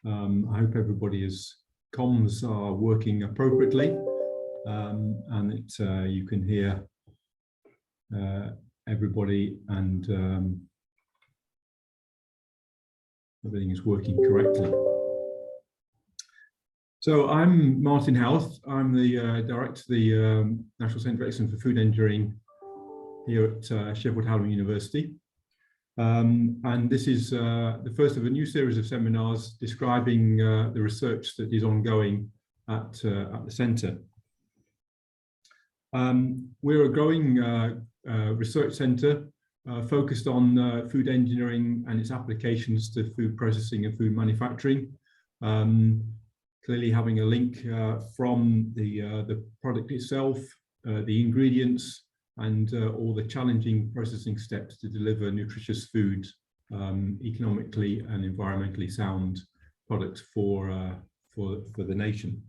I hope everybody's comms are working appropriately, and you can hear everybody, and everything is working correctly. So I'm Martin Houth. I'm the director of the National Centre of Excellence for Food Engineering here at Sheffield Hallam University. And this is the first of a new series of seminars describing the research that is ongoing at the centre. We're a growing research centre focused on food engineering and its applications to food processing and food manufacturing. Clearly having a link from the product itself, the ingredients, and all the challenging processing steps to deliver nutritious food, economically and environmentally sound products for the nation.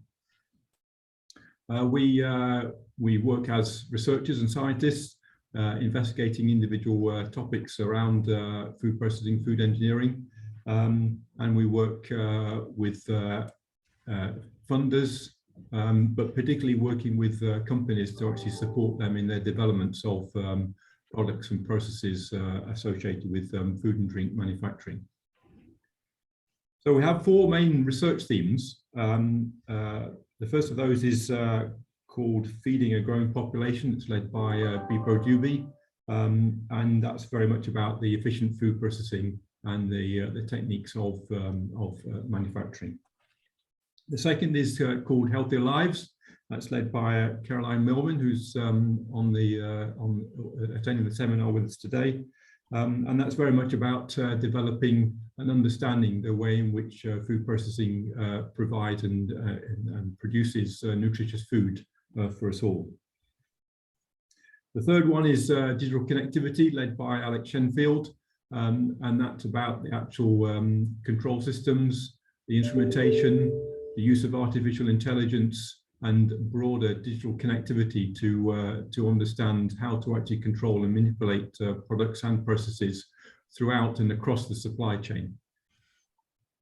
We work as researchers and scientists, investigating individual topics around food processing, food engineering, and we work with funders, but particularly working with companies to actually support them in their developments of products and processes associated with food and drink manufacturing. So we have four main research themes. The first of those is called Feeding a Growing Population. It's led by Bipro Dubey, and that's very much about the efficient food processing and the techniques of manufacturing. The second is called Healthier Lives. That's led by Caroline Millman, who's attending the seminar with us today. And that's very much about developing and understanding the way in which food processing provides and produces nutritious food for us all. The third one is Digital Connectivity, led by Alex Shenfield, and that's about the actual control systems, the instrumentation, the use of artificial intelligence, and broader digital connectivity to understand how to actually control and manipulate products and processes throughout and across the supply chain.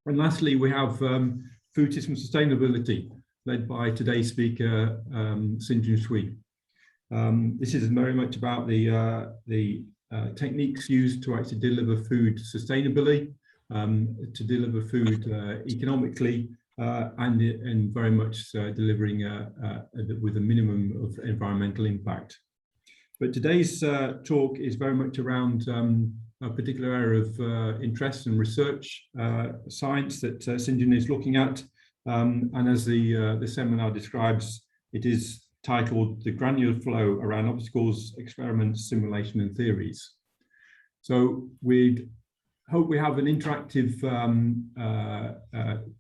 And lastly, we have food system sustainability, led by today's speaker, Xinjun Sui. This is very much about the techniques used to actually deliver food sustainably, to deliver food economically, and very much delivering with a minimum of environmental impact. But today's talk is very much around a particular area of interest and research, science that Xinjun is looking at, and as the seminar describes, it is titled The Granular Flow Around Obstacles, Experiments, Simulation and Theories. So we'd hope we have an interactive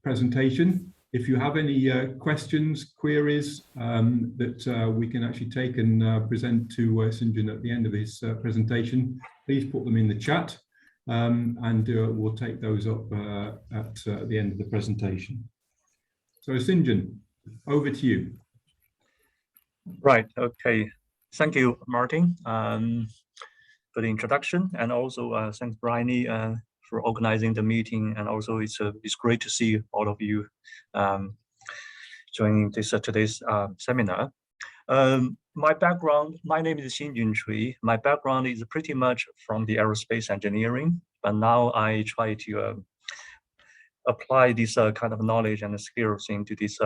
presentation. If you have any questions, queries that we can actually take and present to Xinjun at the end of his presentation, please put them in the chat, and we'll take those up at the end of the presentation. So Xinjun, over to you. Right, okay. Thank you, Martin, for the introduction, and also thanks, Bryony, for organizing the meeting. And also it's great to see all of you joining this today's seminar. My background, my name is Xinjun Sui. My background is pretty much from the aerospace engineering, but now I try to apply this kind of knowledge and skills into this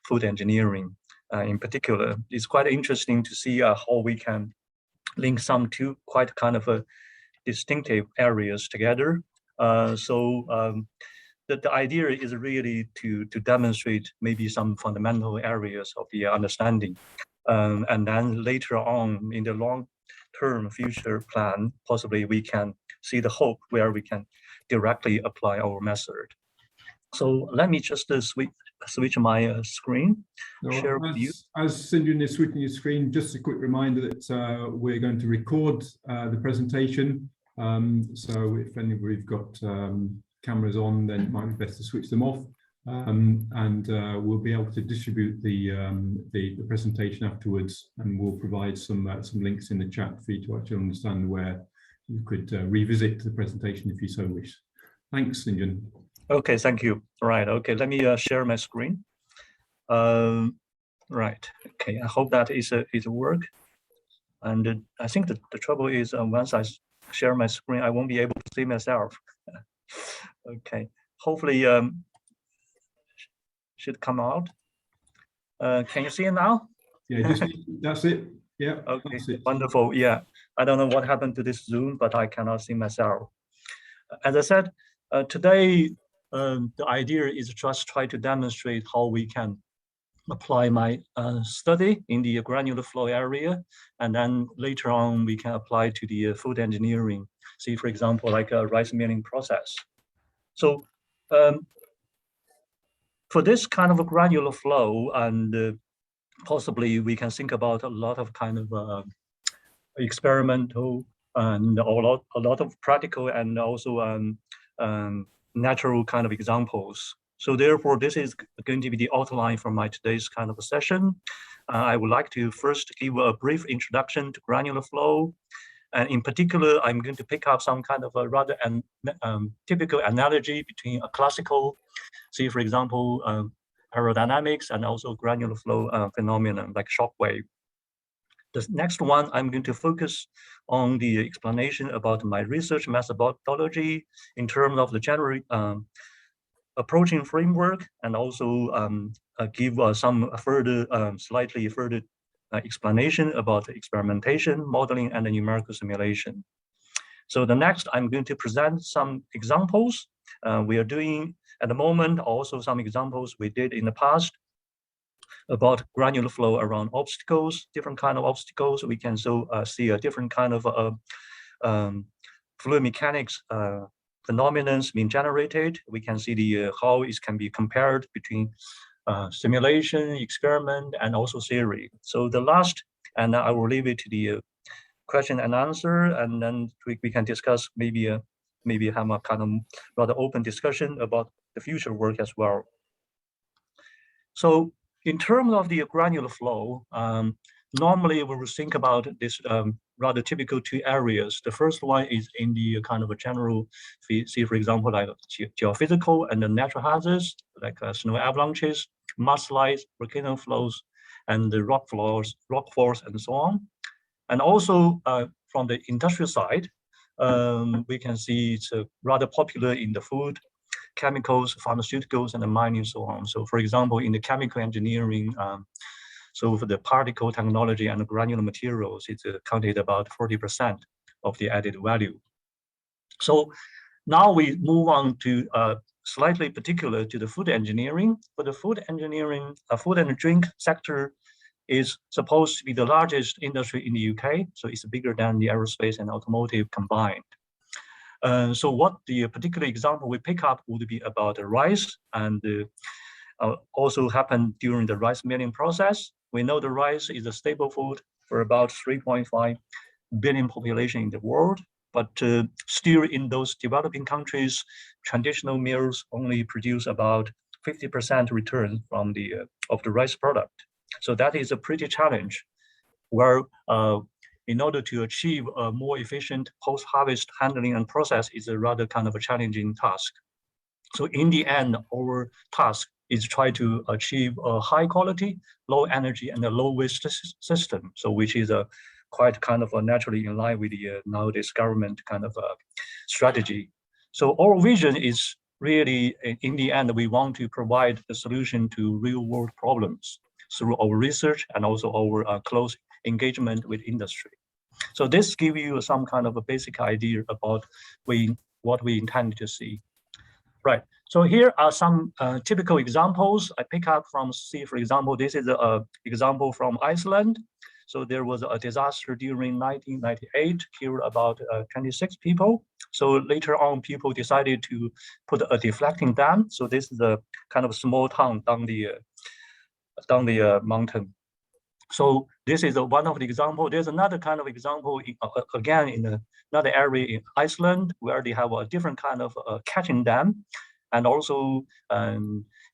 food engineering. In particular, it's quite interesting to see how we can link some two quite kind of distinctive areas together. So the idea is really to demonstrate maybe some fundamental areas of the understanding, and then later on in the long-term future plan, possibly we can see the hope where we can directly apply our method. So let me just switch my screen, share with you. As Xinjun is switching his screen, just a quick reminder that we're going to record the presentation. So if anybody's got cameras on, then it might be best to switch them off. And we'll be able to distribute the presentation afterwards, and we'll provide some links in the chat for you to actually understand where you could revisit the presentation if you so wish. Thanks, Xinjun. Okay, thank you. Right, okay, let me share my screen. Right, okay, I hope that is work. And I think the trouble is once I share my screen, I won't be able to see myself. Okay, hopefully should come out. Can you see it now? Yeah, just that's it. Yeah. Okay, That's it. wonderful. Yeah, I don't know what happened to this Zoom, but I cannot see myself. As I said, today the idea is just try to demonstrate how we can apply my study in the granular flow area, and then later on we can apply to the food engineering. See, for example, like a rice milling process. So for this kind of a granular flow, and possibly we can think about a lot of kind of experimental and a lot of practical and also natural kind of examples. So therefore, this is going to be the outline for my today's kind of a session. I would like to first give a brief introduction to granular flow. And in particular, I'm going to pick up some kind of a rather typical analogy between a classical, say, for example, aerodynamics and also granular flow phenomenon like shock wave. The next one, I'm going to focus on the explanation about my research methodology in terms of the general approaching framework, and also give some further, slightly further explanation about experimentation, modeling, and the numerical simulation. So the next, I'm going to present some examples we are doing at the moment, also some examples we did in the past about granular flow around obstacles, different kind of obstacles. We can see a different kind of fluid mechanics phenomena being generated. We can see the how it can be compared between simulation, experiment, and also theory. So the last, and I will leave it to the question and answer, and then we can discuss maybe have a kind of rather open discussion about the future work as well. So in terms of the granular flow, normally we will think about this rather typical two areas. The first one is in the kind of a general, see for example, like geophysical and the natural hazards, like snow avalanches, mudslides, volcano flows, and the rock falls, and so on. And also from the industrial side, we can see it's rather popular in the food, chemicals, pharmaceuticals, and the mining, and so on. So for example, in the chemical engineering, so for the particle technology and the granular materials, it's counted about 40% of the added value. So now we move on to slightly particular to the food engineering. For the food engineering, food and drink sector is supposed to be the largest industry in the UK. So it's bigger than the aerospace and automotive combined. So what the particular example we pick up would be about the rice, and also happened during the rice milling process. We know the rice is a staple food for about 3.5 billion population in the world, but still in those developing countries, traditional mills only produce about 50% return from of the rice product. So that is a pretty challenge, where in order to achieve a more efficient post-harvest handling and process is a rather kind of a challenging task. So in the end, our task is try to achieve a high quality, low energy, and a low waste system. So which is a quite kind of naturally in line with the nowadays government kind of strategy. So our vision is really, in the end, we want to provide the solution to real world problems through our research and also our close engagement with industry. So this gives you some kind of a basic idea about what we intend to see. Right, so here are some typical examples I pick up from, see, for example, this is an example from Iceland. So there was a disaster during 1998, killed about 26 people. So later on, people decided to put a deflecting dam. So this is a kind of small town down the mountain. So this is one of the example. There's another kind of example, again, in another area in Iceland, where they have a different kind of catching dam. And also,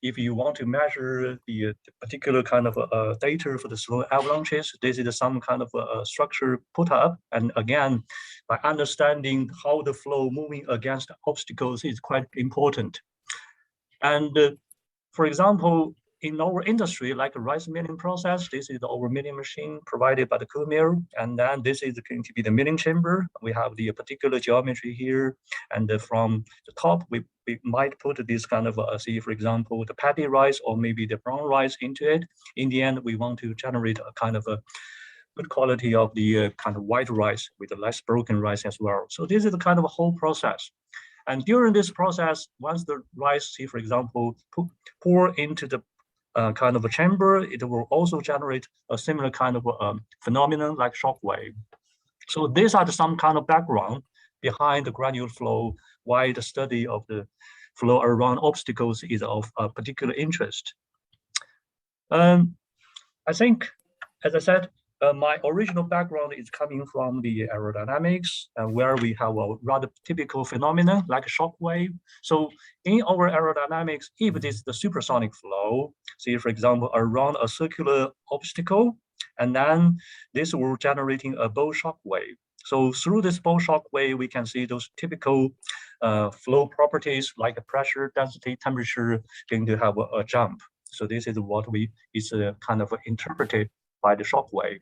if you want to measure the particular kind of data for the snow avalanches, this is some kind of structure put up. And again, by understanding how the flow moving against obstacles is quite important. And for example, in our industry, like a rice milling process, this is our milling machine provided by the cool mill. And then this is going to be the milling chamber. We have the particular geometry here. And from the top, we might put this kind of, say, for example, the paddy rice or maybe the brown rice into it. In the end, we want to generate a kind of a good quality of the kind of white rice with the less broken rice as well. So this is the kind of a whole process. And during this process, once the rice, say, for example, pour into the kind of a chamber, it will also generate a similar kind of phenomenon like shock wave. So these are some kind of background behind the granular flow, why the study of the flow around obstacles is of particular interest. I think, as I said, my original background is coming from the aerodynamics, where we have a rather typical phenomenon like a shock wave. So in our aerodynamics, if it is the supersonic flow, say for example, around a circular obstacle, and then this will generating a bow shock wave. So through this bow shock wave, we can see those typical flow properties like pressure, density, temperature going to have a jump. So this is what is kind of interpreted by the shock wave.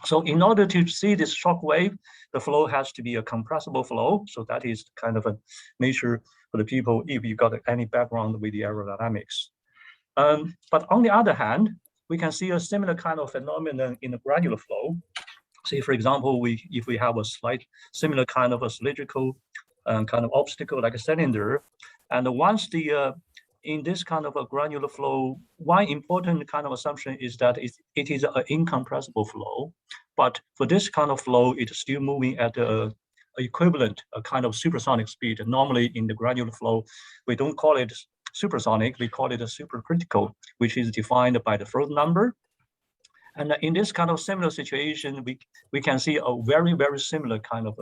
So in order to see this shock wave, the flow has to be a compressible flow. So that is kind of a measure for the people if you got any background with the aerodynamics. But on the other hand, we can see a similar kind of phenomenon in the granular flow. Say, for example, if we have a slight similar kind of a cylindrical kind of obstacle like a cylinder, and once the in this kind of a granular flow, one important kind of assumption is that it is an incompressible flow. But for this kind of flow, it's still moving at a equivalent, a kind of supersonic speed. Normally in the granular flow, we don't call it supersonic, we call it a supercritical, which is defined by the Frost number. And in this kind of similar situation, we can see a very, very similar kind of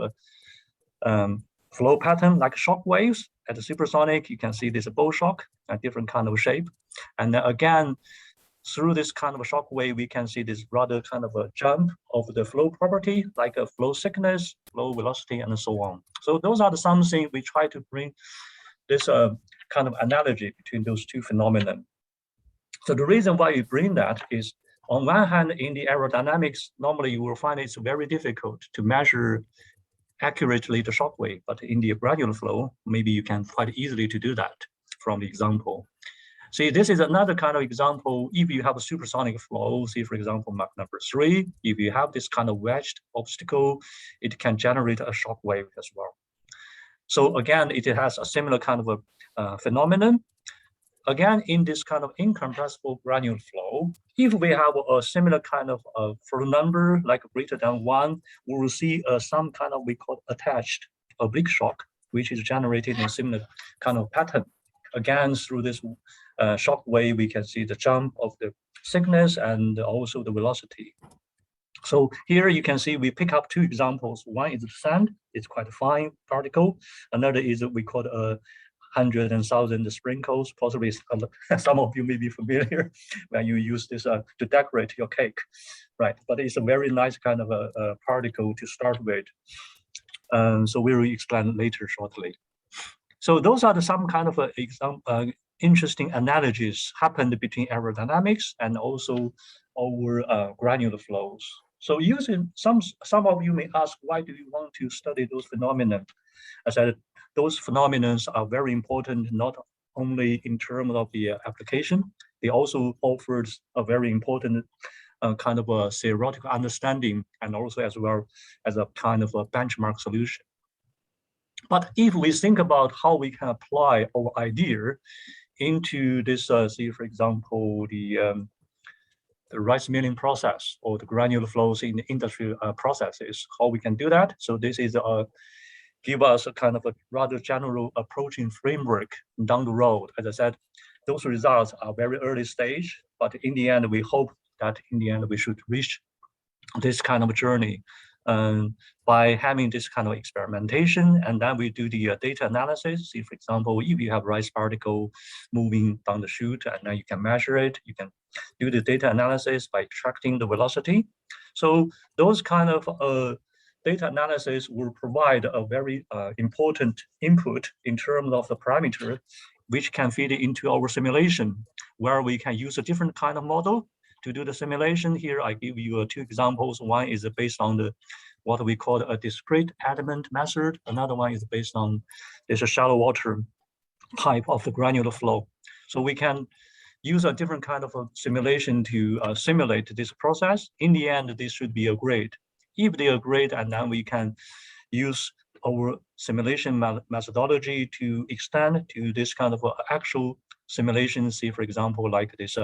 a flow pattern like shock waves. At the supersonic, you can see this bow shock, a different kind of shape. And again, through this kind of a shock wave, we can see this rather kind of a jump of the flow property, like a flow thickness, flow velocity, and so on. So those are something we try to bring this kind of analogy between those two phenomena. So the reason why we bring that is, on one hand, in the aerodynamics, normally you will find it's very difficult to measure accurately the shock wave, but in the granular flow, maybe you can quite easily to do that from the example. See, this is another kind of example. If you have a supersonic flow, see, for example, Mach number 3, if you have this kind of wedged obstacle, it can generate a shock wave as well. So again, it has a similar kind of a phenomenon. Again, in this kind of incompressible granular flow, if we have a similar kind of flow number, like greater than 1, we will see some kind of, we call attached oblique shock, which is generated in a similar kind of pattern. Again, through this shock wave, we can see the jump of the thickness and also the velocity. So here you can see we pick up two examples. One is the sand, it's quite a fine particle. Another is we call a 100 and 1,000 sprinkles. Possibly some of you may be familiar when you use this to decorate your cake, right? But it's a very nice kind of a particle to start with. So we will explain later shortly. So those are some kind of interesting analogies happened between aerodynamics and also our granular flows. So using some of you may ask, why do you want to study those phenomena? I said, those phenomena are very important, not only in terms of the application, they also offered a very important kind of a theoretical understanding, and also as well as a kind of a benchmark solution. But if we think about how we can apply our idea into this, say, for example, the rice milling process or the granular flows in the industrial processes, how we can do that. So this is give us a kind of a rather general approaching framework down the road. As I said, those results are very early stage, but in the end, we hope that in the end, we should reach this kind of journey by having this kind of experimentation, and then we do the data analysis. See, for example, if you have rice particle moving down the chute, and then you can measure it, you can do the data analysis by extracting the velocity. So those kind of data analysis will provide a very important input in terms of the parameter which can feed into our simulation, where we can use a different kind of model to do the simulation. Here I give you two examples. One is based on what we call a discrete element method. Another one is based on this shallow water type of the granular flow. So we can use a different kind of a simulation to simulate this process. In the end, this should be a grade. If they are great, and then we can use our simulation methodology to extend to this kind of actual simulation. See, for example, like this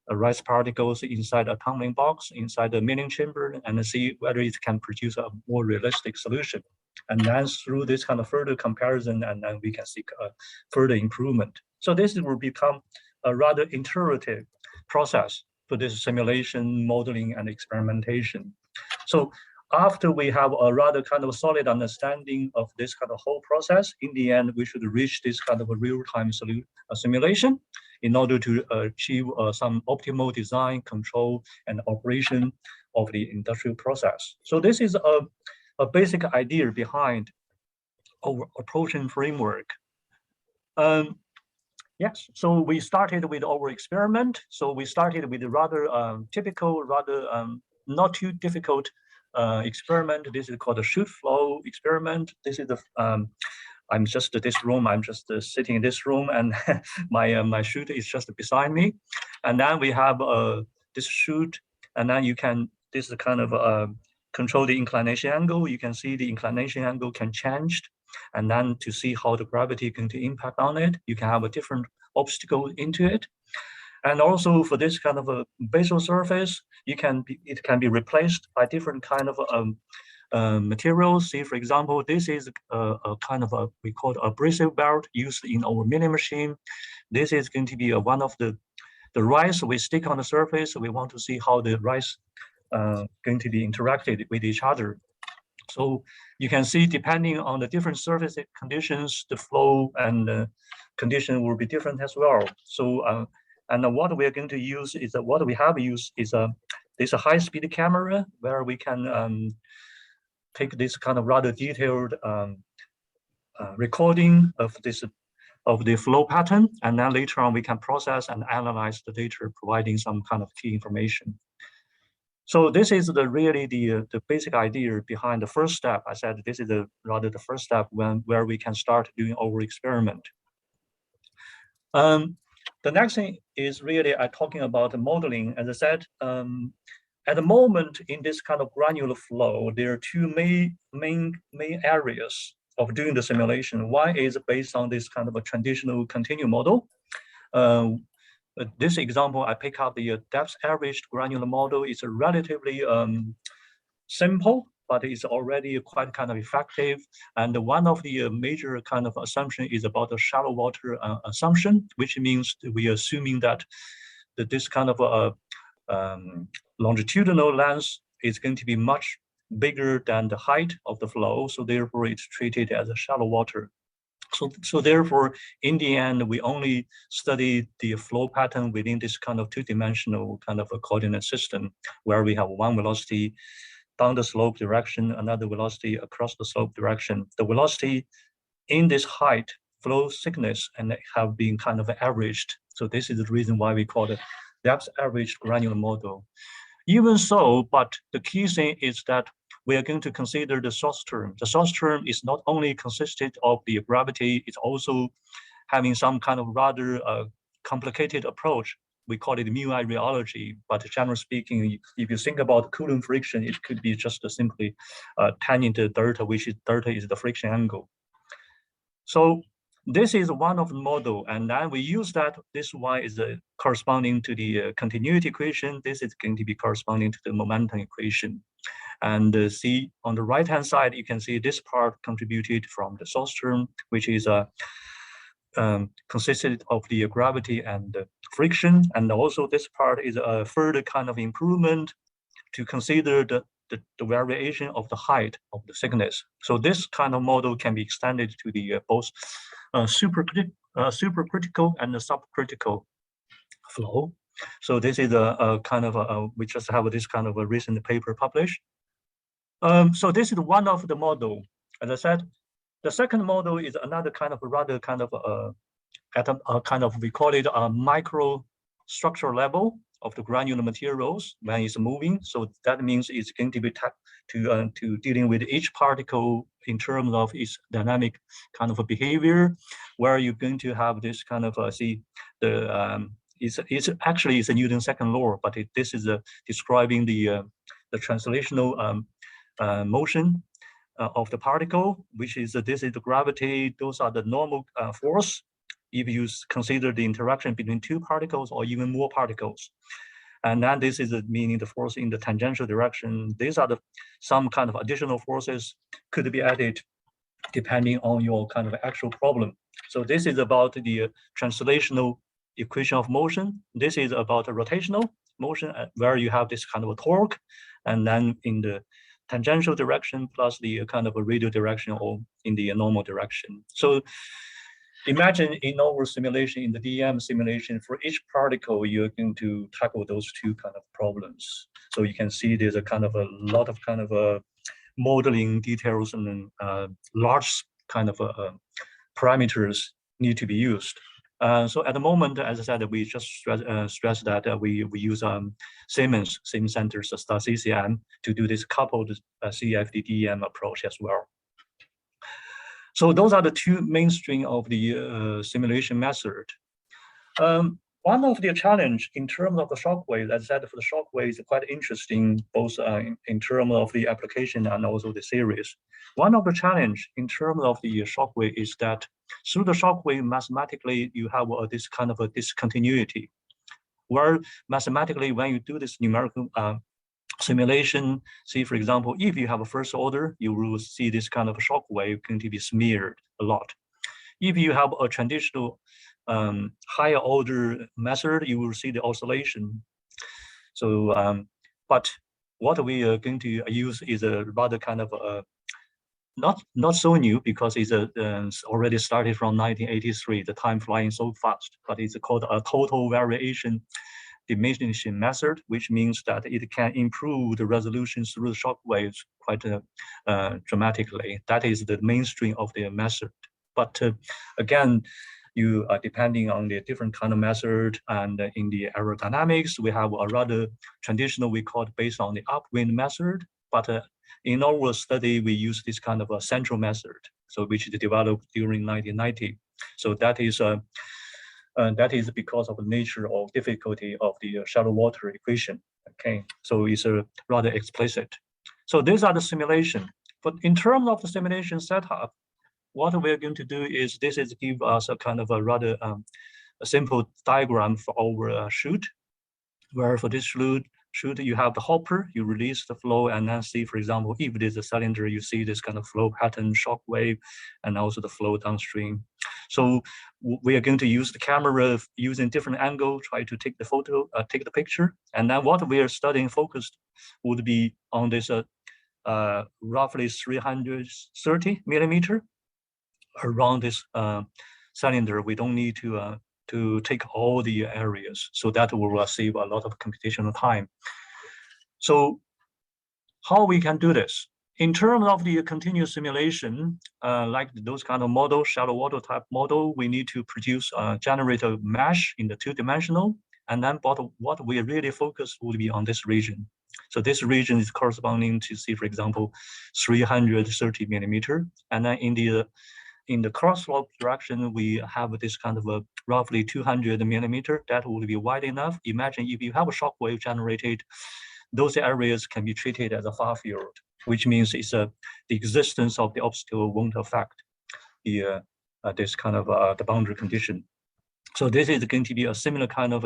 rice particles inside a tumbling box, inside the milling chamber, and see whether it can produce a more realistic solution. And then through this kind of further comparison, and then we can seek a further improvement. So this will become a rather iterative process for this simulation, modeling, and experimentation. So after we have a rather kind of solid understanding of this kind of whole process, in the end, we should reach this kind of a real-time simulation in order to achieve some optimal design, control, and operation of the industrial process. So this is a basic idea behind our approach and framework. Yes, so we started with our experiment. So we started with a rather typical, rather not too difficult experiment. This is called a Chute flow experiment. This is the I'm just this room. I'm just sitting in this room, and my chute is just beside me. And then we have this chute, and then you can this is kind of control the inclination angle. You can see the inclination angle can change, and then to see how the gravity is going to impact on it, you can have a different obstacle into it. And also for this kind of a basal surface, it can be replaced by different kind of materials. See, for example, this is a kind of we call it abrasive belt used in our milling machine. This is going to be one of the rice we stick on the surface. We want to see how the rice going to be interacted with each other. So you can see, depending on the different surface conditions, the flow and the condition will be different as well. So and what we are going to use is what we have used is this high-speed camera, where we can take this kind of rather detailed recording of the flow pattern, and then later on we can process and analyze the data, providing some kind of key information. So this is really the basic idea behind the first step. I said this is rather the first step where we can start doing our experiment. The next thing is really talking about the modeling. As I said, at the moment in this kind of granular flow, there are two main areas of doing the simulation. One is based on this kind of a traditional continuum model. This example, I pick up the depth averaged granular model. It's a relatively simple, but it's already quite kind of effective. And one of the major kind of assumption is about the shallow water assumption, which means we are assuming that this kind of longitudinal length is going to be much bigger than the height of the flow. So therefore it's treated as a shallow water. So therefore, in the end, we only study the flow pattern within this kind of two-dimensional kind of a coordinate system, where we have one velocity down the slope direction, another velocity across the slope direction. The velocity in this height, flow thickness, and have been kind of averaged. So this is the reason why we call it depth averaged granular model. Even so, but the key thing is that we are going to consider the source term. The source term is not only consisted of the gravity, it's also having some kind of rather complicated approach. We call it mu-I rheology, but generally speaking, if you think about Coulomb friction, it could be just simply tangent delta, which is delta is the friction angle. So this is one of the model, and then we use that. This y is corresponding to the continuity equation. This is going to be corresponding to the momentum equation. And see on the right-hand side, you can see this part contributed from the source term, which is consisted of the gravity and friction. And also this part is a further kind of improvement to consider the variation of the height of the thickness. So this kind of model can be extended to the both supercritical and the subcritical flow. So this is a kind of we just have this kind of a recent paper published. So this is one of the model. As I said, the second model is another kind of rather kind of at a kind of, we call it a micro structure level of the granular materials when it's moving. So that means it's going to be to dealing with each particle in terms of its dynamic kind of a behavior, where you're going to have this kind of it's actually a Newton's second law, but this is describing the translational motion of the particle, which is this is the gravity. Those are the normal force if you consider the interaction between two particles or even more particles. And then this is meaning the force in the tangential direction. These are some kind of additional forces could be added depending on your kind of actual problem. So this is about the translational equation of motion. This is about a rotational motion where you have this kind of a torque, and then in the tangential direction plus the kind of a radial direction or in the normal direction. So imagine in our simulation, in the DM simulation, for each particle, you're going to tackle those two kind of problems. So you can see there's a kind of a lot of kind of modeling details and large kind of parameters need to be used. So at the moment, as I said, we just stress that we use Siemens Center CCM to do this coupled CFD-DM approach as well. So those are the two mainstream of the simulation method. One of the challenge in terms of the shock wave, as I said, for the shock wave is quite interesting, both in terms of the application and also the series. One of the challenge in terms of the shock wave is that through the shock wave, mathematically, you have this kind of a discontinuity, where mathematically, when you do this numerical simulation, see, for example, if you have a first order, you will see this kind of shock wave going to be smeared a lot. If you have a traditional higher order method, you will see the oscillation. So, but what we are going to use is a rather kind of not so new, because it's already started from 1983. The time flying so fast, but it's called a total variation diminishing method, which means that it can improve the resolution through the shock waves quite dramatically. That is the mainstream of the method. But again, you are depending on the different kind of method, and in the aerodynamics, we have a rather traditional, we call it based on the upwind method. But in our study, we use this kind of a central method, so which is developed during 1990. So that is because of the nature or difficulty of the shallow water equation. Okay, so it's rather explicit. So these are the simulation. But in terms of the simulation setup, what we're going to do is this is give us a kind of a rather a simple diagram for our chute, where for this chute you have the hopper, you release the flow, and then see, for example, if there's a cylinder, you see this kind of flow pattern, shock wave, and also the flow downstream. So we are going to use the camera using different angle, try to take the photo, take the picture. And then what we are studying focused would be on this roughly 330 millimeter around this cylinder. We don't need to take all the areas, so that will save a lot of computational time. So how we can do this? In terms of the continuous simulation, like those kind of model, shallow water type model, we need to produce a generator mesh in the two-dimensional, and then what we really focus would be on this region. So this region is corresponding to, see, for example, 330 millimeter, and then in the cross-slope direction, we have this kind of a roughly 200 millimeter. That would be wide enough. Imagine if you have a shock wave generated, those areas can be treated as a far field, which means it's the existence of the obstacle won't affect the this kind of the boundary condition. So this is going to be a similar kind of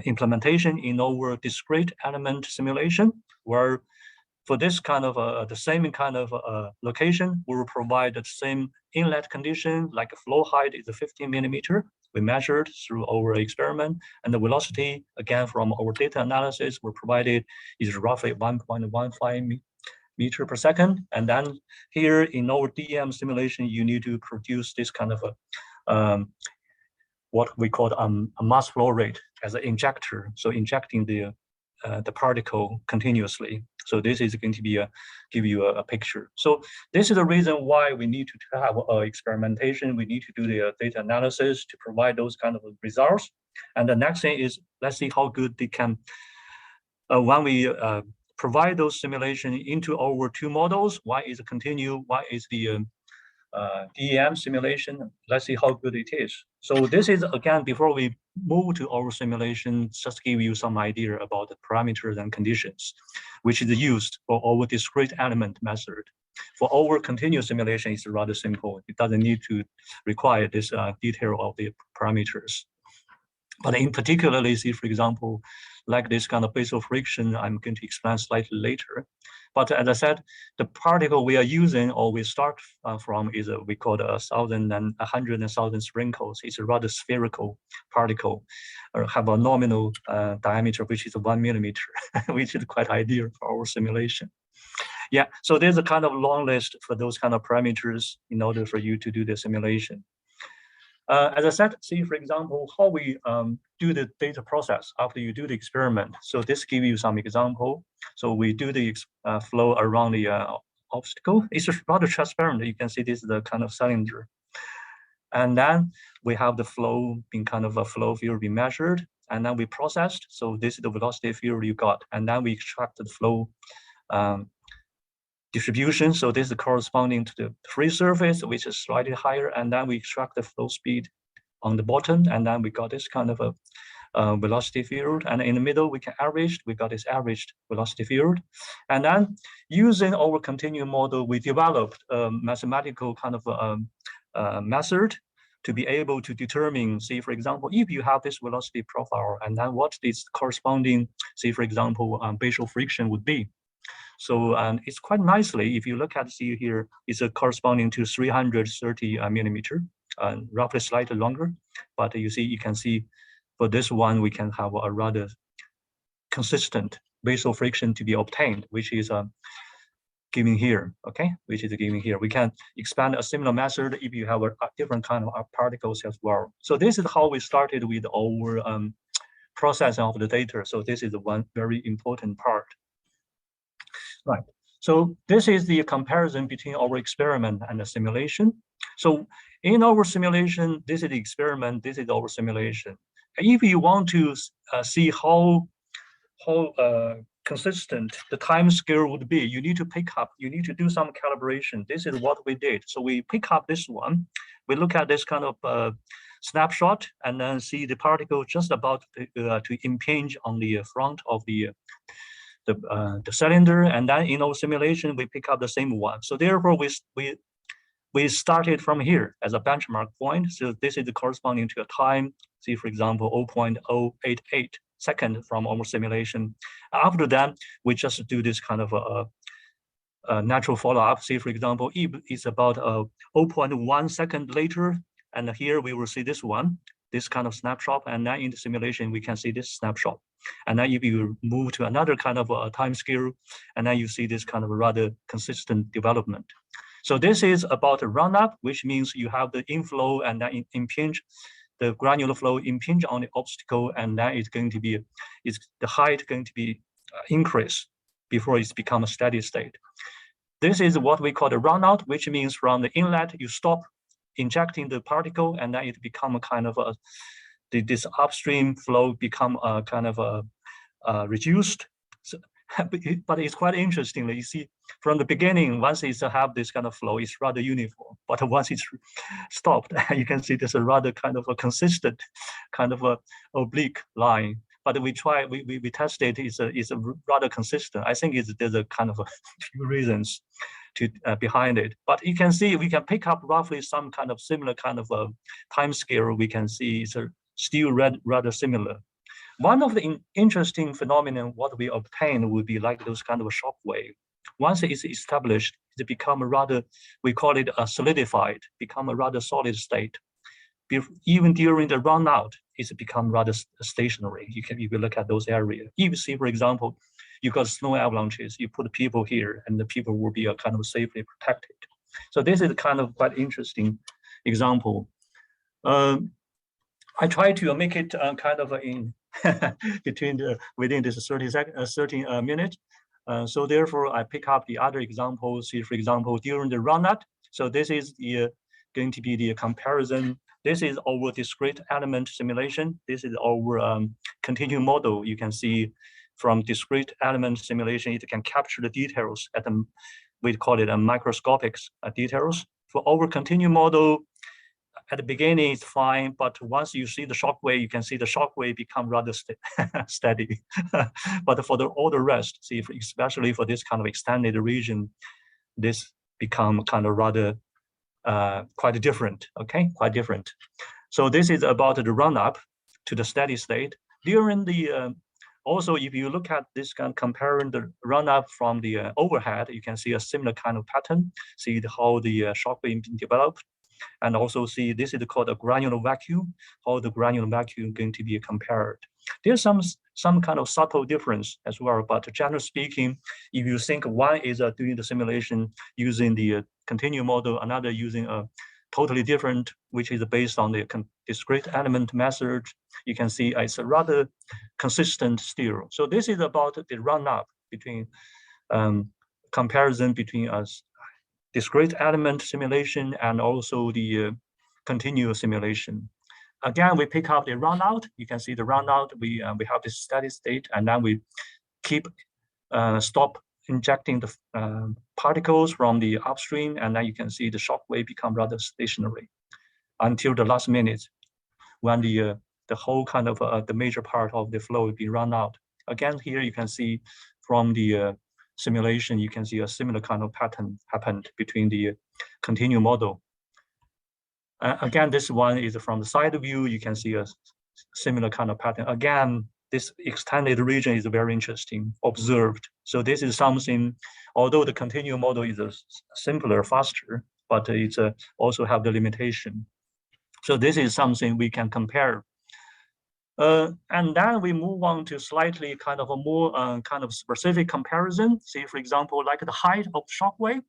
implementation in our discrete element simulation, where for this kind of the same kind of location, we will provide the same inlet condition, like a flow height is 15 millimeter. We measured through our experiment, and the velocity, again, from our data analysis, we provided is roughly 1.15 meter per second. And then here in our DM simulation, you need to produce this kind of what we call a mass flow rate as an injector. So injecting the particle continuously. So this is going to be give you a picture. So this is the reason why we need to have experimentation. We need to do the data analysis to provide those kind of results. And the next thing is, let's see how good they can, when we provide those simulation into our two models, one is a Continuum, one is the DEM simulation. Let's see how good it is. So this is, again, before we move to our simulation, just give you some idea about the parameters and conditions, which is used for our discrete element method. For our continuous simulation, it's rather simple. It doesn't need to require this detail of the parameters. But in particularly, see, for example, like this kind of basal friction, I'm going to explain slightly later. But as I said, the particle we are using or we start from is we call it 1,000 and 100,000 wrinkles. It's a rather spherical particle, or have a nominal diameter, which is 1 millimeter, which is quite ideal for our simulation. Yeah, so there's a kind of long list for those kind of parameters in order for you to do the simulation. As I said, see, for example, how we do the data process after you do the experiment. So this gives you some example. So we do the flow around the obstacle. It's rather transparent. You can see this is the kind of cylinder. And then we have the flow being kind of a flow field be measured, and then we processed. So this is the velocity field you got. And then we extract the flow distribution. So this is corresponding to the free surface, which is slightly higher. And then we extract the flow speed on the bottom. And then we got this kind of a velocity field. And in the middle, we can average. We got this averaged velocity field. And then using our continuum model, we developed a mathematical kind of method to be able to determine, say, for example, if you have this velocity profile, and then what this corresponding, say, for example, basal friction would be. So it's quite nicely, if you look at, see here, it's corresponding to 330 millimeter, roughly slightly longer. But you can see for this one, we can have a rather consistent basal friction to be obtained, which is given here, okay? Which is given here. We can expand a similar method if you have a different kind of particles as well. So this is how we started with our processing of the data. So this is one very important part. Right. So this is the comparison between our experiment and the simulation. So in our simulation, this is the experiment, this is our simulation. If you want to see how consistent the time scale would be, you need to do some calibration. This is what we did. So we pick up this one. We look at this kind of snapshot and then see the particle just about to impinge on the front of the cylinder, and then in our simulation we pick up the same one. So therefore we started from here as a benchmark point. So this is corresponding to a time, see, for example, 0.088 second from our simulation. After that, we just do this kind of a natural follow-up. See, for example, if it's about 0.1 second later, and here we will see this one, this kind of snapshot, and then in the simulation we can see this snapshot. And then if you move to another kind of a time scale, and then you see this kind of a rather consistent development. So this is about a run-up, which means you have the inflow and then impinge, the granular flow impinge on the obstacle, and then it's going to be, the height going to be increased before it's become a steady state. This is what we call the run-out, which means from the inlet you stop injecting the particle, and then it become a kind of a, this upstream flow become a kind of a reduced. So, but it's quite interesting. You see, from the beginning, once it's have this kind of flow, it's rather uniform. But once it's stopped, you can see there's a rather kind of a consistent, kind of a oblique line. But we test it. It's a rather consistent. I think there's a kind of a few reasons to behind it. But you can see we can pick up roughly some kind of similar kind of a time scale. We can see it's still rather similar. One of the interesting phenomena what we obtain would be like those kind of a shock wave. Once it's established, it become a rather, we call it a solidified, become a rather solid state. Even during the run out, it's become rather stationary. If you look at those areas. If you see, for example, you got snow avalanches, you put people here and the people will be kind of safely protected. So this is kind of quite interesting example. I try to make it kind of in between within this 30 minutes. So therefore, I pick up the other examples. See, for example, during the run-up. So this is going to be the comparison. This is our discrete element simulation. This is our continuum model. You can see from discrete element simulation, it can capture the details at the, we call it a microscopic details. For our continuum model, at the beginning it's fine, but once you see the shock wave, you can see the shock wave become rather steady. But for all the rest, see, especially for this kind of extended region, this become kind of rather quite different, okay, quite different. So this is about the run-up to the steady state. During the, also if you look at this kind of comparing the run-up from the overhead, you can see a similar kind of pattern, see how the shock wave developed. And also see, this is called a granular vacuum, how the granular vacuum going to be compared. There's some kind of subtle difference as well, but generally speaking, if you think one is doing the simulation using the continuum model, another using a totally different, which is based on the discrete element method, you can see it's a rather consistent still. So this is about the run-up between comparison between us. Discrete element simulation and also the continuous simulation. Again, we pick up the run-out. You can see the run-out. We have this steady state, and then we stop injecting the particles from the upstream, and then you can see the shock wave become rather stationary until the last minute, when the whole kind of the major part of the flow will be run out. Again, here you can see from the simulation, you can see a similar kind of pattern happened between the continuum model. Again, this one is from the side view. You can see a similar kind of pattern. Again, this extended region is very interesting, observed. So this is something, although the continuum model is simpler, faster, but it's also have the limitation. So this is something we can compare. And then we move on to slightly kind of a more kind of specific comparison. Say, for example, like the height of the shock wave.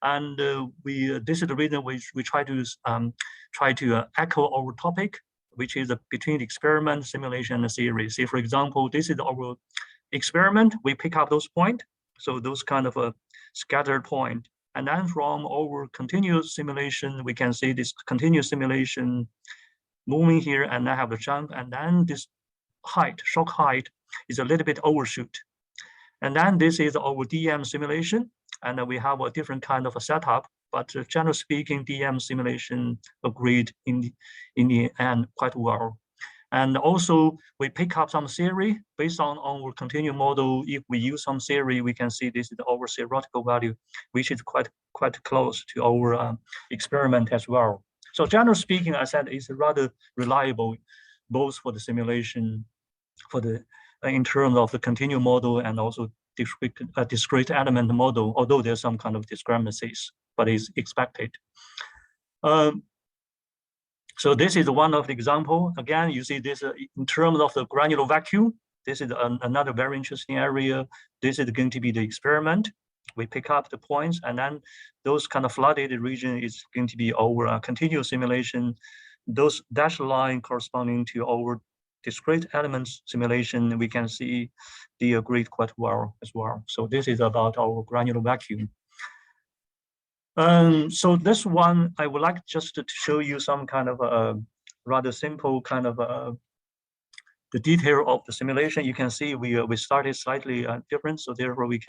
And this is the reason we try to echo our topic, which is between experiment, simulation, and theory. Say, for example, this is our experiment. We pick up those points. So those kind of a scattered point. And then from our continuous simulation, we can see this continuous simulation moving here, and I have the jump, and then this height, shock height, is a little bit overshoot. And then this is our DM simulation, and we have a different kind of a setup, but generally speaking, DM simulation agreed in the end quite well. And also, we pick up some theory based on our continuum model. If we use some theory, we can see this is our theoretical value, which is quite close to our experiment as well. So generally speaking, I said it's rather reliable, both for the simulation, for the in terms of the continuum model and also discrete element model, although there's some kind of discrepancies, but it's expected. So this is one of the example. Again, you see this in terms of the granular vacuum. This is another very interesting area. This is going to be the experiment. We pick up the points, and then those kind of flooded region is going to be our continuous simulation. Those dashed line corresponding to our discrete elements simulation, we can see they agreed quite well as well. So this is about our granular vacuum. So this one, I would like just to show you some kind of a rather simple kind of the detail of the simulation. You can see we started slightly different, so therefore we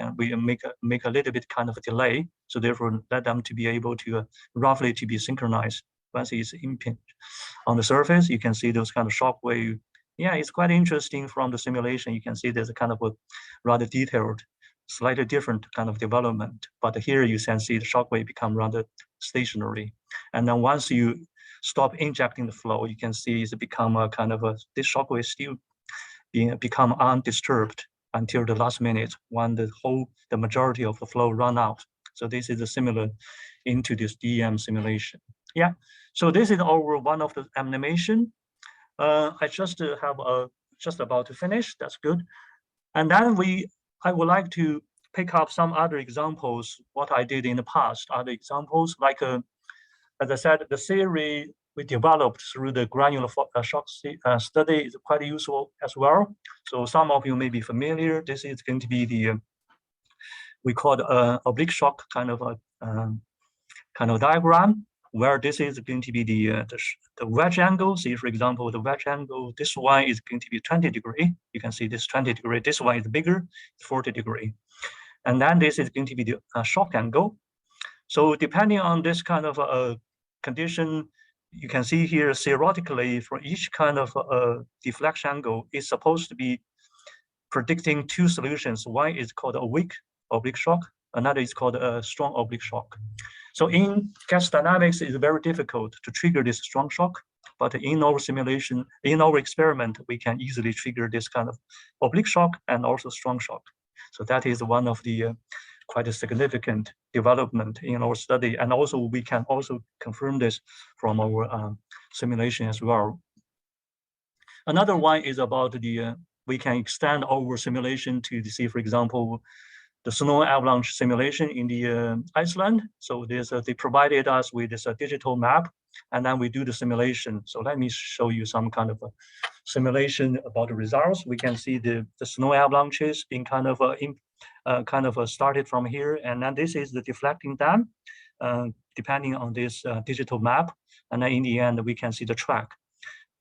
make a little bit kind of a delay. So therefore let them to be able to roughly to be synchronized. Once it's impinged on the surface, you can see those kind of shock wave. Yeah, it's quite interesting from the simulation. You can see there's a kind of a rather detailed, slightly different kind of development. But here you can see the shock wave become rather stationary. And then once you stop injecting the flow, you can see it's become a kind of this shock wave still become undisturbed until the last minute when the majority of the flow run out. So this is a similar into this DM simulation. Yeah, so this is our one of the animation. I just have just about to finish. That's good. And then I would like to pick up some other examples, what I did in the past, other examples like as I said, the theory we developed through the granular shock study is quite useful as well. So some of you may be familiar. This is going to be the we call it oblique shock kind of diagram, where this is going to be the wedge angle. See, for example, the wedge angle, this one is going to be 20 degree. You can see this 20 degree. This one is bigger, 40 degree. And then this is going to be the shock angle. So depending on this kind of condition, you can see here theoretically for each kind of deflection angle is supposed to be predicting two solutions. One is called a weak oblique shock. Another is called a strong oblique shock. So in gas dynamics, it's very difficult to trigger this strong shock, but in our simulation, in our experiment, we can easily trigger this kind of oblique shock and also strong shock. So that is one of the quite a significant development in our study. And also we can also confirm this from our simulation as well. Another one is about the, we can extend our simulation to see, for example, the snow avalanche simulation in the Iceland. So there's they provided us with this digital map, and then we do the simulation. So let me show you some kind of a simulation about the results. We can see the snow avalanches being kind of started from here, and then this is the deflecting dam, depending on this digital map. And then in the end, we can see the track,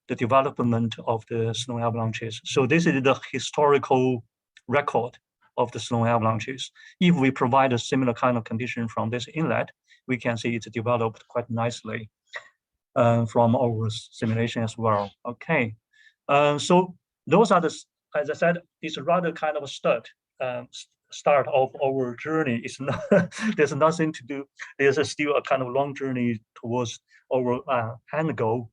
the development of the snow avalanches. So this is the historical record of the snow avalanches. If we provide a similar kind of condition from this inlet, we can see it's developed quite nicely from our simulation as well. Okay, so those are the, as I said, it's rather kind of a start of our journey. It's not, there's nothing to do. There's still a kind of long journey towards our end goal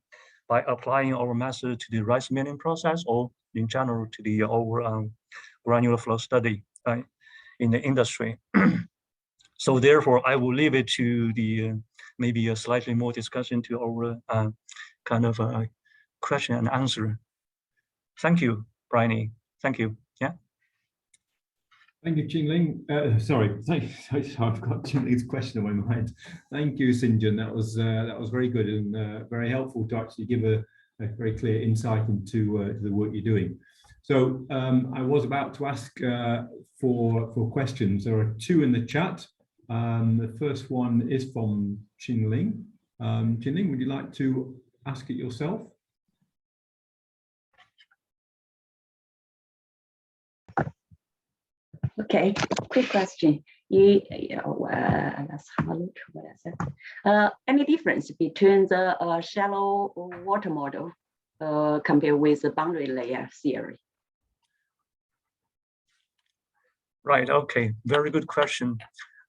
by applying our method to the rice milling process, or in general to the our granular flow study in the industry. So therefore, I will leave it to the maybe a slightly more discussion to our kind of question and answer. Thank you, Brian. Thank you. Yeah. Thank you, Qingling. Sorry, I've got Qingling's question in my mind. Thank you, Xinjun. That was very good and very helpful to actually give a very clear insight into the work you're doing. So I was about to ask for questions. There are two in the chat. The first one is from Qingling. Qingling, would you like to ask it yourself? Okay, quick question. Let's have a look. What is it? Any difference between the shallow water model compared with the boundary layer theory? Right. Okay. Very good question.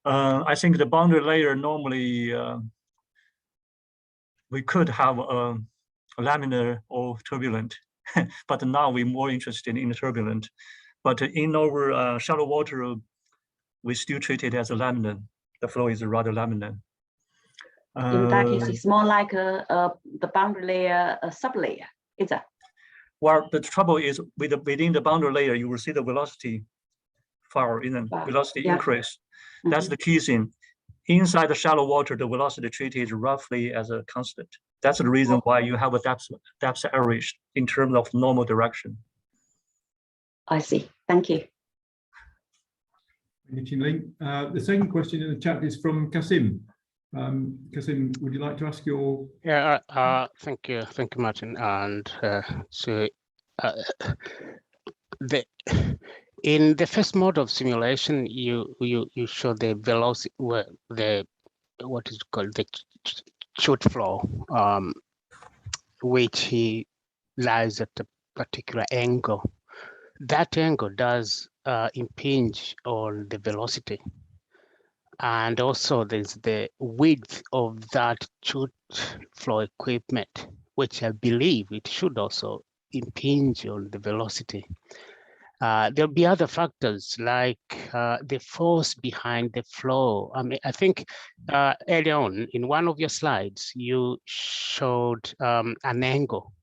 I think the boundary layer normally we could have a laminar or turbulent, but now we're more interested in the turbulent. But in our shallow water, we still treat it as a laminar. The flow is rather laminar. In that case, it's more like the boundary layer sublayer, is it? Well, the trouble is within the boundary layer, you will see the velocity far in velocity increase. That's the key thing. Inside the shallow water, the velocity treated roughly as a constant. That's the reason why you have a depth average in terms of normal direction. I see. Thank you. Thank you, Qingling. The second question in the chat is from Kasim. Kasim, would you like to ask your? Yeah, thank you, Martin. And so in the first mode of simulation, you show the velocity, what is called the chute flow, which lies at a particular angle. That angle does impinge on the velocity. And also there's the width of that chute flow equipment, which I believe it should also impinge on the velocity. There'll be other factors like the force behind the flow. I mean, I think early on in one of your slides, you showed an angle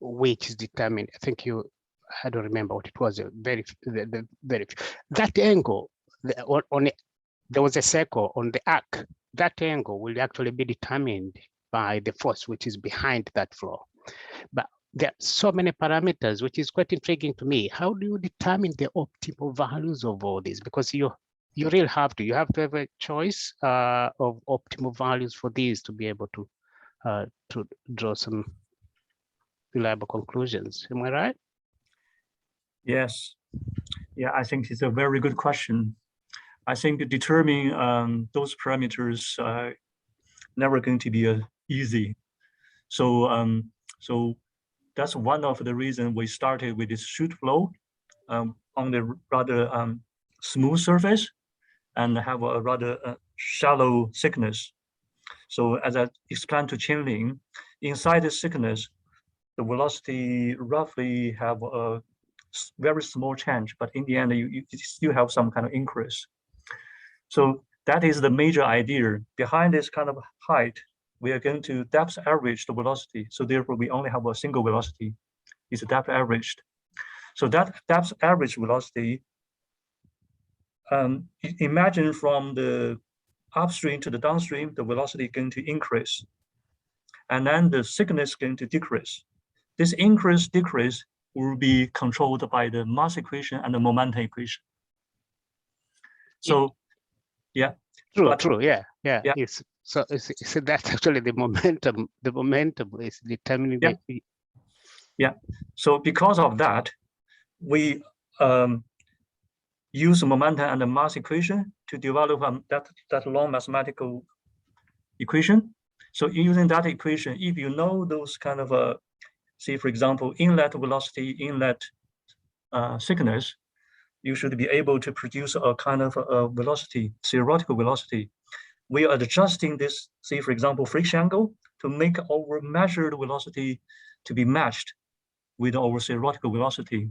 which is determined. I think I don't remember what it was. That angle there was a circle on the arc. That angle will actually be determined by the force which is behind that flow. But there are so many parameters, which is quite intriguing to me. How do you determine the optimal values of all these? Because you really have to have a choice of optimal values for these to be able to draw some reliable conclusions. Am I right? Yes. Yeah, I think it's a very good question. I think determining those parameters never going to be easy. So so that's one of the reasons we started with this chute flow on the rather smooth surface and have a rather shallow thickness. So as I explained to Qinling, inside this thickness, the velocity roughly have a very small change, but in the end, you still have some kind of increase. So that is the major idea. Behind this kind of height, we are going to depth average the velocity. So therefore, we only have a single velocity. It's depth averaged. So that depth average velocity, imagine from the upstream to the downstream, the velocity is going to increase. And then the thickness is going to decrease. This increase, decrease will be controlled by the mass equation and the momentum equation. So, yeah. True. Yeah. So that's actually the momentum. The momentum is determining the. Yeah. So because of that, we use the momentum and the mass equation to develop that long mathematical equation. So using that equation, if you know those kind of say, for example, inlet velocity, inlet thickness, you should be able to produce a kind of a velocity, theoretical velocity. We are adjusting this, say, for example, friction angle to make our measured velocity to be matched with our theoretical velocity.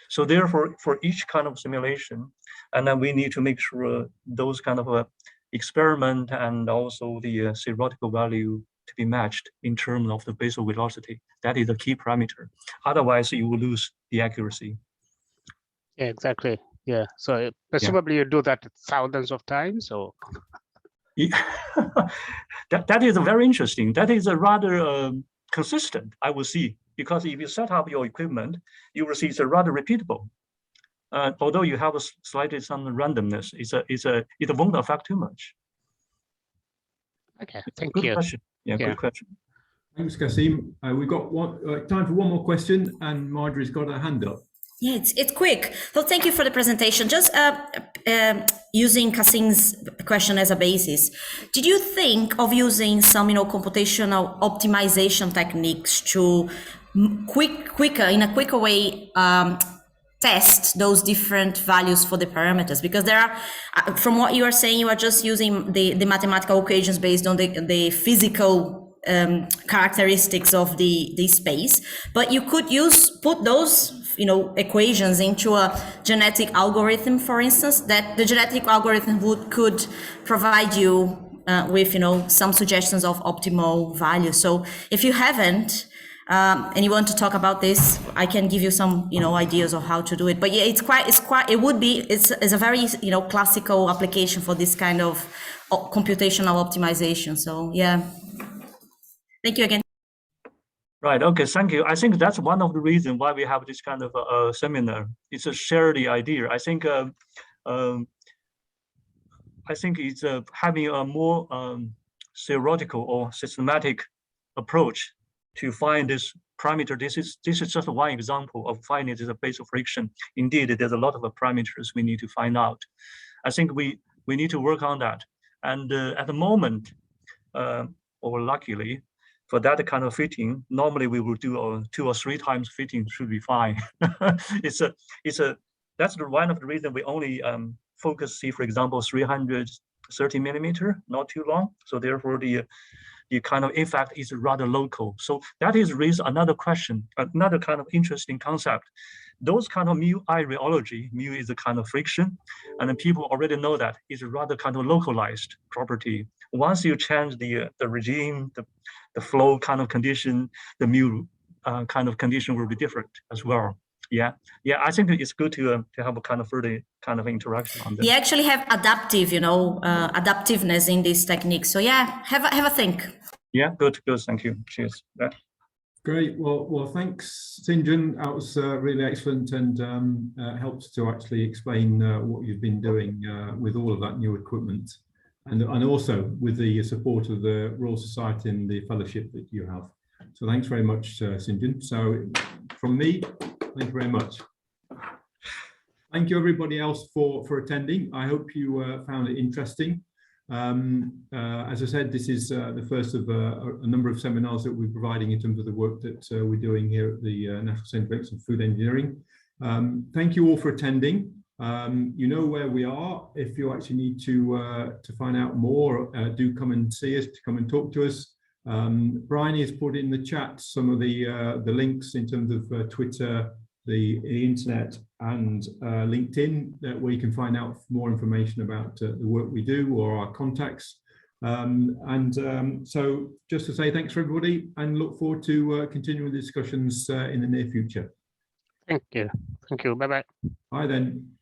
So therefore, for each kind of simulation, and then we need to make sure those kind of experiment and also the theoretical value to be matched in terms of the basal velocity. That is a key parameter. Otherwise, you will lose the accuracy. Yeah, exactly. Yeah. So presumably you do that thousands of times, or? Yeah. that is very interesting. That is a rather consistent, I will see, because if you set up your equipment, you will see it's a rather repeatable. Although you have slightly some randomness, it won't affect too much. Okay, thank you. Good question. Yeah, good question. Thanks, Kasim. We've got time for one more question, and Marjorie's got her hand up. Yeah, it's quick. So thank you for the presentation. Just using Kasim's question as a basis, did you think of using some, computational optimization techniques to in a quicker way test those different values for the parameters? Because there are, from what you are saying, you are just using the mathematical equations based on the physical characteristics of the space, but you could put those equations into a genetic algorithm, for instance, that the genetic algorithm could provide you with some suggestions of optimal value. So if you haven't and you want to talk about this, I can give you some ideas of how to do it. But yeah, it's a very classical application for this kind of computational optimization. So yeah, thank you again. Right. Okay. Thank you. I think that's one of the reasons why we have this kind of seminar. It's a shared idea. I think it's having a more theoretical or systematic approach to find this parameter. This is just one example of finding this basal friction. Indeed, there's a lot of parameters we need to find out. I think we need to work on that. And at the moment, or luckily, for that kind of fitting, normally we will do 2 or 3 times fitting should be fine. That's one of the reasons we only focus, see, for example, 330 millimeter, not too long. So therefore the kind of effect is rather local. So that is raised another question, another kind of interesting concept. Those kind of mu-I rheology, mu is a kind of friction, and then people already know that it's a rather kind of localized property. Once you change the regime, the flow kind of condition, the mu kind of condition will be different as well. Yeah, I think it's good to have a kind of further kind of interaction on this. You actually have adaptive, adaptiveness in this technique. So yeah, have a think. Yeah, good, thank you. Cheers. Yeah. Great. Well, thanks, Xinjun. That was really excellent and helps to actually explain what you've been doing with all of that new equipment, and also with the support of the Royal Society and the fellowship that you have. So thanks very much, Xinjun. So from me, thank you very much. Thank you, everybody else, for attending. I hope you found it interesting. As I said, this is the first of a number of seminars that we're providing in terms of the work that we're doing here at the National Centre for Excellence in Food Engineering. Thank you all for attending. You know where we are. If you actually need to find out more, do come and see us, to come and talk to us. Brian has put in the chat some of the links in terms of Twitter, the internet, and LinkedIn, where you can find out more information about the work we do or our contacts. So just to say thanks for everybody, and look forward to continuing the discussions in the near future. Thank you. Thank you. Bye-bye. Bye then.